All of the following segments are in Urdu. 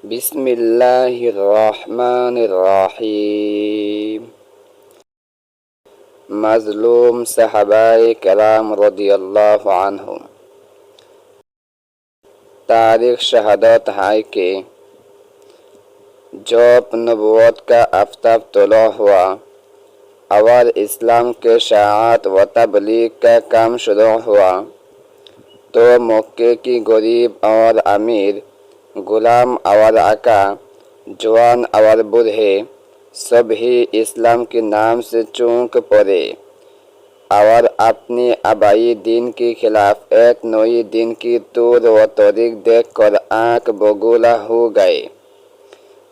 بسم اللہ الرحمن الرحیم۔ مظلوم صحابہ کرام رضی اللہ عنہم تاریخ شہادت ہے کہ جب نبوت کا آفتاب طلوع ہوا اور اسلام کے اشاعت و تبلیغ کا کام شروع ہوا تو مکے کی غریب اور امیر، غلام اور آقا، جوان اور بوڑھے سب ہی اسلام کے نام سے چونک پڑے اور اپنی آبائی دین کے خلاف ایک نئی دین کی طور و طریق دیکھ کر آنکھ بگولا ہو گئے۔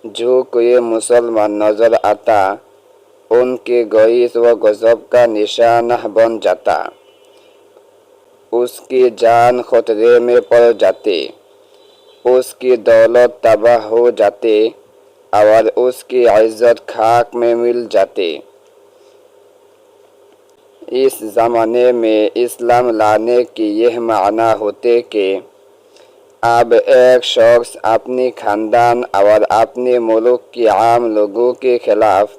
جو کوئی مسلمان نظر آتا ان کے غیظ و غضب کا نشانہ بن جاتا، اس کی جان خطرے میں پڑ جاتی، اس کی دولت تباہ ہو جاتی اور اس کی عزت خاک میں مل جاتی۔ اس زمانے میں اسلام لانے کی یہ معنی ہوتے کہ اب ایک شخص اپنی خاندان اور اپنے ملک کے عام لوگوں کے خلاف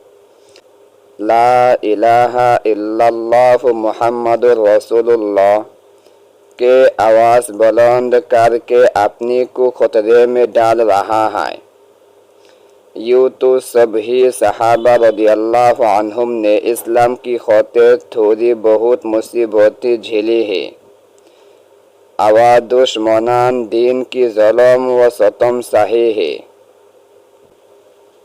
لا الہ الا اللہ محمد رسول اللہ کے آواز بلند کر کے اپنی کو خطرے میں ڈال رہا ہے۔ یوں تو سبھی صحابہ رضی اللہ عنہم نے اسلام کی خاطر تھوڑی بہت مصیبتیں جھیلی ہیں اور دشمنان دین کی ظلم و ستم سہے ہیں،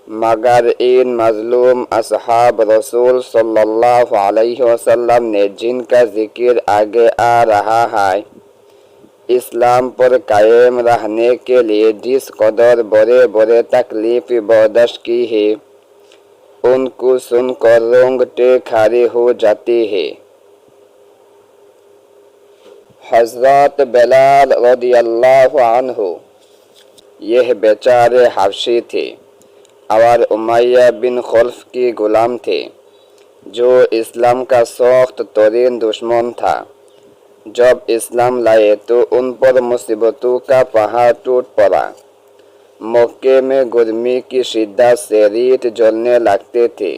مگر ان مظلوم اصحاب رسول صلی اللہ علیہ وسلم نے جن کا ذکر آگے آ رہا ہے، اسلام پر قائم رہنے کے لیے جس قدر بڑے بڑے تکلیف برداشت کی ہے ان کو سن کر رونگٹے کھڑے ہو جاتے ہیں۔ حضرت بلال رضی اللہ عنہ یہ بیچارے حبشی تھے اور امیہ بن خلف کے غلام تھے جو اسلام کا سخت ترین دشمن تھا۔ جب اسلام لائے تو ان پر مصیبتوں کا پہاڑ ٹوٹ پڑا۔ مکے میں گرمی کی شدت سے ریت جلنے لگتے تھے۔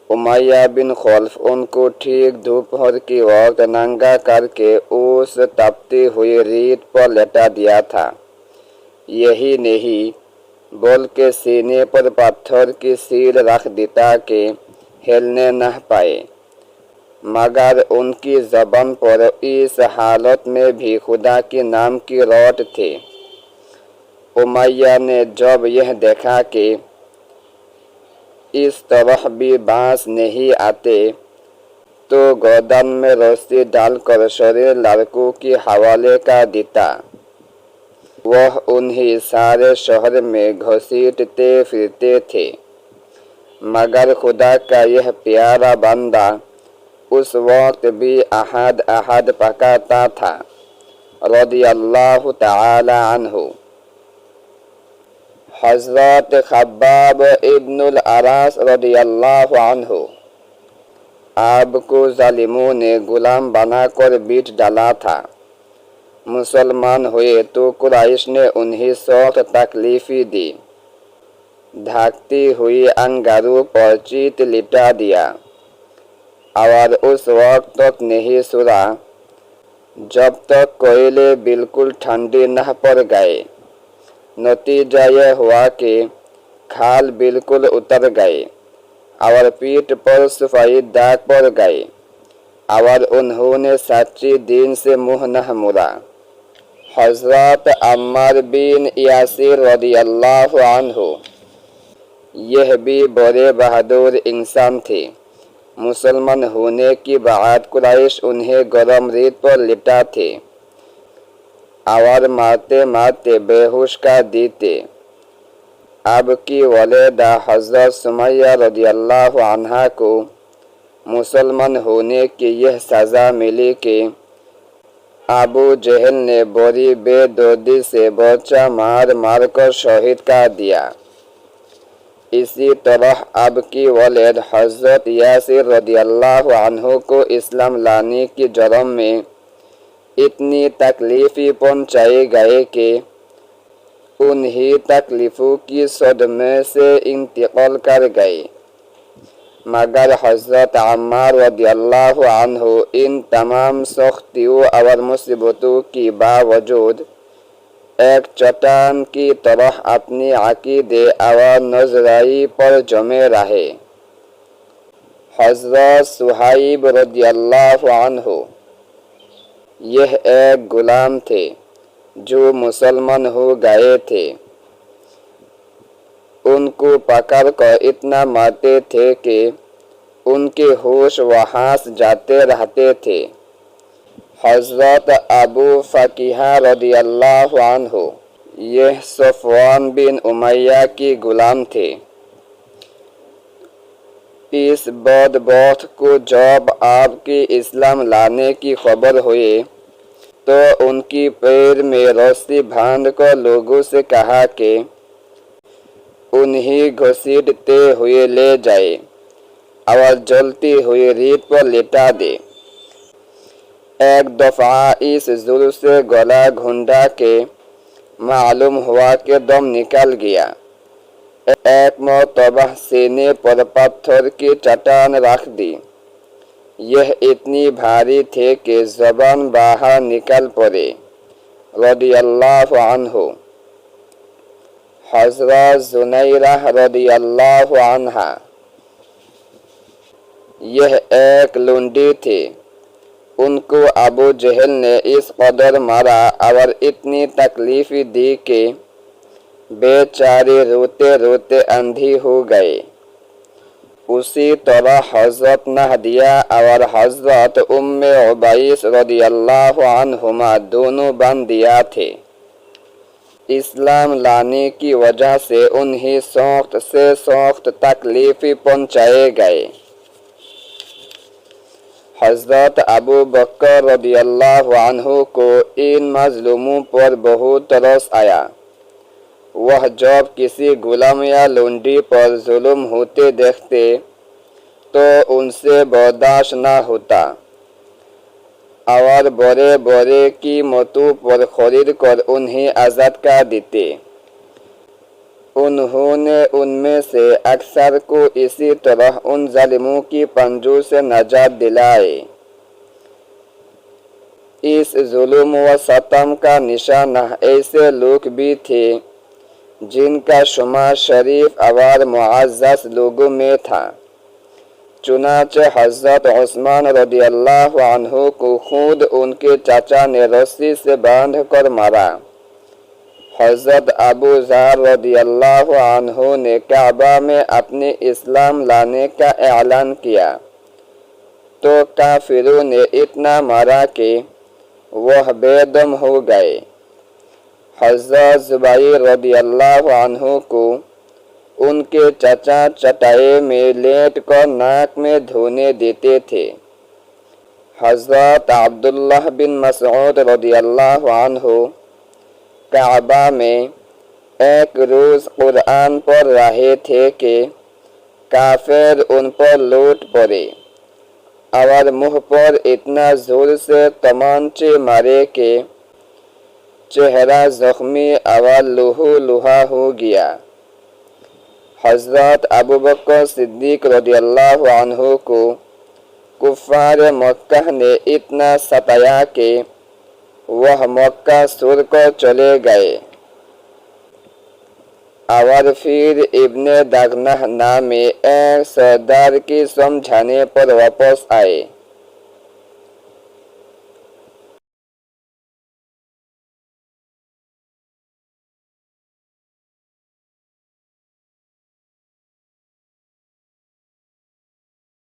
امیہ بن خلف ان کو ٹھیک دوپہر کے وقت ننگا کر کے اس تپتی ہوئی ریت پر لٹا دیا تھا۔ یہی نہیں بلکہ سینے پر پتھر کی سیل رکھ دیتا کہ ہلنے نہ پائے، مگر ان کی زبان پر اس حالت میں بھی خدا کے نام کی روٹ تھی۔ امیہ نے جب یہ دیکھا کہ اس طرح بھی بانس نہیں آتے تو گردن میں رسی ڈال کر شریر لڑکوں کے حوالے کر دیتا۔ وہ انہیں سارے شہر میں گھسیٹتے پھرتے تھے، مگر خدا کا یہ پیارا بندہ اس وقت بھی احد احد پکارتا تھا رضی اللہ تعالی عنہ۔ حضرت خباب ابن العرس رضی اللہ عنہ آپ کو ظالموں نے غلام بنا کر بیچ ڈالا تھا۔ مسلمان ہوئے تو قریش نے انہیں سخت تکلیفیں دی، دھاگتی ہوئی انگاروں پر چیت لٹا دیا اور اس وقت تک نہیں سونا جب تک کوئلے بالکل ٹھنڈے نہ پڑ گئے۔ نتیجہ یہ ہوا کہ کھال بالکل اتر گئے اور پیٹھ پر سفید داغ پڑ گئے اور انہوں نے سچی دین سے منہ نہ موڑا۔ حضرت عمار بن یاسر رضی اللہ عنہ یہ بھی بڑے بہادر انسان تھے۔ مسلمان ہونے کے بعد قریش انہیں گرم ریت پر لٹا تھے اور مارتے مارتے بے ہوش کر دیتے۔ اب کی والدہ حضرت سمیہ رضی اللہ عنہا کو مسلمان ہونے کی یہ سزا ملی کہ ابو جہل نے بڑی بے دردی سے بچہ مار مار کر شہید کر دیا۔ اسی طرح اب کی والد حضرت یاسر رضی اللہ عنہ کو اسلام لانے کی جرم میں اتنی تکلیفیں پہنچائی گئی کہ انہی تکلیفوں کی صدمے سے انتقال کر گئے، مگر حضرت عمار رضی اللہ عنہ ان تمام سختیوں اور مصیبتوں کے باوجود ایک چٹان کی طرح اپنی عقیدے اور نظریے پر جمے رہے۔ حضرت صہیب رضی اللہ عنہ یہ ایک غلام تھے جو مسلمان ہو گئے تھے۔ ان کو پکڑ کر اتنا مارتے تھے کہ ان کے ہوش وحاش جاتے رہتے تھے۔ حضرت ابو فقیہ رضی اللہ عنہ یہ صفوان بن امیہ کے غلام تھے۔ اس بدبخت کو جب آپ کے اسلام لانے کی خبر ہوئی تو ان کی پیر میں رسی باندھ کر لوگوں سے کہا کہ انہیں گھسیٹتے ہوئے لے جائے اور جلتی ہوئی ریت پر لٹا دے۔ ایک دفعہ اس ظلم سے گلا گھونٹا کہ معلوم ہوا کہ دم نکل گیا۔ ایک مرتبہ سینے پر پتھر کی چٹان رکھ دی، یہ اتنی بھاری تھی کہ زبان باہر نکل پڑی۔ رضی اللہ عنہ حضرت زنیرہ رضی اللہ عنہا یہ ایک لونڈی تھی۔ ان کو ابو جہل نے اس قدر مارا اور اتنی تکلیف دی کہ بیچاری روتے روتے اندھی ہو گئی۔ اسی طرح حضرت نہدیہ اور حضرت ام عبیس رضی اللہ عنہما دونوں بندیاں تھے۔ اسلام لانے کی وجہ سے انہیں سخت سے سخت تکلیف پہنچائے گئے۔ حضرت ابو بکر رضی اللہ عنہ کو ان مظلوموں پر بہت ترس آیا۔ وہ جب کسی غلام یا لونڈی پر ظلم ہوتے دیکھتے تو ان سے برداشت نہ ہوتا اور بڑے بڑے قیمتوں پر خرید کر انہیں آزاد کر دیتے۔ انہوں نے ان میں سے اکثر کو اسی طرح ان ظالموں کی پنجوں سے نجات دلائی۔ اس ظلم و ستم کا نشانہ ایسے لوگ بھی تھے جن کا شمار شریف اور معزز لوگوں میں تھا۔ چنانچہ حضرت عثمان رضی اللہ عنہ کو خود ان کے چچا نے رسی سے باندھ کر مارا۔ حضرت ابو ذر رضی اللہ عنہ نے کعبہ میں اپنے اسلام لانے کا اعلان کیا تو کافروں نے اتنا مارا کہ وہ بے دم ہو گئے۔ حضرت زبیر رضی اللہ عنہ کو ان کے چچا چٹائی میں لیٹ کر ناک میں دھونے دیتے تھے۔ حضرت عبداللہ بن مسعود رضی اللہ عنہ کعبہ میں ایک روز قرآن پڑھ رہے تھے کہ کافر ان پر لوٹ پڑے اور منہ پر اتنا زور سے تمانچے مارے کہ چہرہ زخمی اور لہو لہا ہو گیا۔ حضرت ابوبکر صدیق رضی اللہ عنہ کو کفار مکہ نے اتنا ستایا کہ وہ مکہ چھوڑ کر چلے گئے اور پھر ابن دغنہ نامی ایک سردار کے سمجھانے پر واپس آئے۔